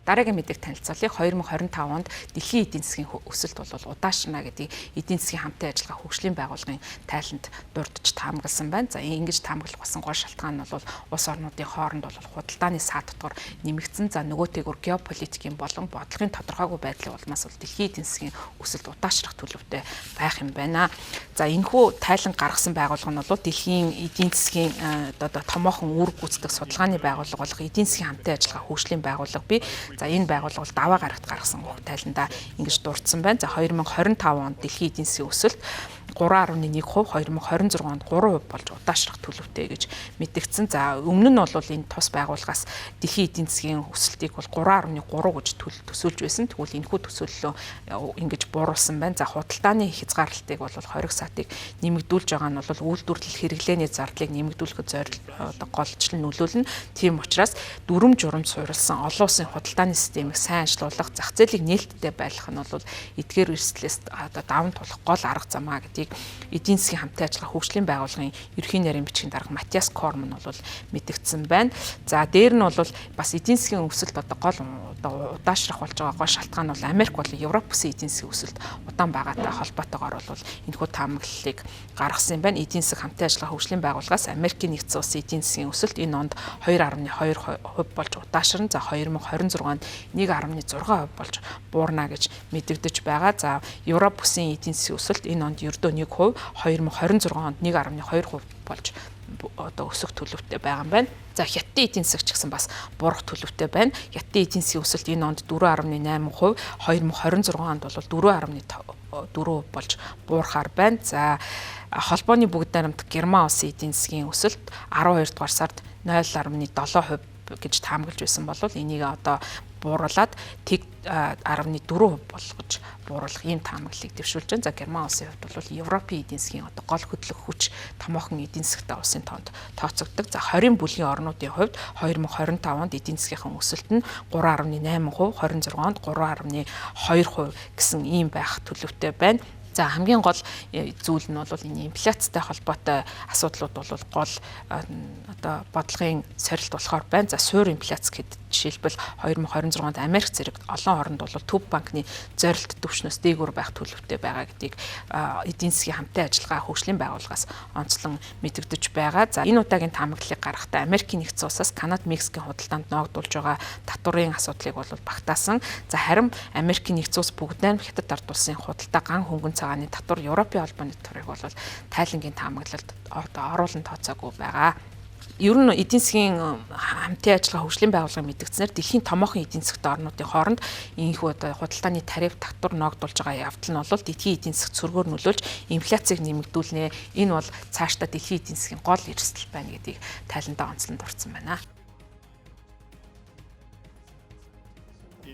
Дараагийн мэдээг танилцуулъя. 2025 онд дэлхийн эдийн засгийн өсөлт бол удаашрна гэдэг эдийн засгийн хамтын ажиллагаа хөгжлийн байгууллагын тайланд дурдж таамагласан байна. За ингэж таамаглах болсон гол шалтгаан нь бол улс орнуудын хооронд бол худалдааны саад дотор нэмэгдсэн. За нөгөөтэйгүр геополитикийн болон бодлогын тодорхойгүй байдлын улмаас бол дэлхийн эдийн засгийн өсөлт удаашрах төлөвтэй байх юм байна. За энэхүү тайлан гаргасан байгууллага нь бол дэлхийн эдийн засгийн одоо томоохон үүрэг гүйцэтгэх судалгааны байгууллага болох эдийн засгийн хамтын ажиллагаа хөгжлийн байгууллага бий. За энэ байгууллага бол даваа гарагт гаргасан тайландаа ингэж дурдсан байна. За 2025 онд дэлхийн эдийн засгийн өсөлт 3.1%, 2026 онд 3% болж удаашрах төлөвтэй гэж мэдэгдсэн. За өмнө нь бол энэ тус байгууллагаас дэлхийн эдийн засгийн өсөлтийг бол 3.3 гэж төсөөлж байсан. Тэгвэл энэхүү төсөөллөө ингэж бууруулсан байна. За худалдааны хязгаарлалтыг бол хориг саатыг нэмэгдүүлж байгаа нь бол үйлдвэрлэл хэрэглээний зардлыг нэмэгдүүлэхэд голчлон нөлөөлнө. Тийм учраас дүрм журамж суурилсан олон улсын худалдааны системийг сайн ажилуулах, зах зээлийг нээлттэй байлгах нь бол эдгээр эрсдлээс даван тулах гол арга замаа гэдгийг эдийн засгийн хамтын ажиллагаа хөгжлийн байгууллагын ерөнхий нарийн бичгийн дарга Матиас Корман бол мэдэгдсэн байна. За дээр нь бол бас эдийн засгийн өсөлт гол удаашрах болж байгаа гол шалтгаан нь бол Америк болон Европ бүсийн эдийн засгийн өсөлт удаан байгаатай холбоотойгоор бол энэхүү таамаглалыг гаргасан юм байна. Эдийн засаг хамтын ажиллагаа хөгжлийн байгууллагаас Америкийн нэгдсэн улсын эдийн засгийн өсөлт энэ онд 2.2% болж удаашрна. За 2026 онд 1.6% болж буурна гэж мэдэгдэж байгаа. За Европ бүсийн эдийн засгийн өсөлт энэ онд ердөө 1%, 2026 онд 1.2% болж одоо өсөх төлөвтэй байгаа юм байна. За хятадын эдийн засаг ч гэсэн бас буурах төлөвтэй байна. Хятадын эдийн засгийн өсөлт энэ онд 4.8%, 2026 онд бол 4.4% болж буурахаар байна. За холбооны бүгд найрамдах Герман улсын эдийн засгийн өсөлт 12 дугаар сард 0.7% гэж таамаглаж байсан бол энийг одоо бууруулад 10.4% болгож бууруулах ийм таамаглалыг дэвшүүлж байна. За Герман улсын хувьд бол Европын эдийн засгийн одоо гол хөдлөх хүч томоохон эдийн засгтай улсын тоонд тооцогддог. За 20 бүлгийн орнуудын хувьд 2025 онд эдийн засгийнхаа өсөлт нь 3.8%, 26 онд 3.2% гэсэн ийм байх төлөвтэй байна. За хамгийн гол зүйл нь бол энэ инфляцтай холбоотой асуудлууд бол гол одоо бодлогын сорилт болохоор байна. За суур инфляц гэхэд жишээлбэл 2026 онд Америк зэрэг олон оронд бол төв банкны зорилт түвшнөөс дээгүүр байх төлөвтэй байгаа гэдгийг эдийн засгийн хамтын ажиллагаа хөгжлийн байгууллагаас онцлон мэдэгдэж байгаа. За энэ удаагийн таамаглалыг гаргахдаа Америкийн нэгдсэн улсаас Канада, Мексикийн худалдаанд ногдуулж байгаа татварын асуудлыг бол багтаасан. За харин Америкийн нэгдсэн улс бүгд найрамд Хятад ард улсын худалдаа ган хөнгөн цагааны татвар Европын холбооны татварыг бол тайлангийн таамаглалд оруулан тооцоогүй байгаа. Ер нь эдийн засгийн хамтын ажиллагаа хөгжлийн байгууллагын мэдгдснээр дэлхийн томоохон эдийн засгийн орнуудын хооронд ийхүү худалдааны тариф татвар ногдуулж байгаа явдал нь бол дэлхийн эдийн засгт сөргөөр нөлөөлж инфляцийг нэмэгдүүлнэ. Энэ бол цаашдаа дэлхийн эдийн засгийн гол эрсдэл байна гэдгийг тайландаа онцлон дурдсан байна.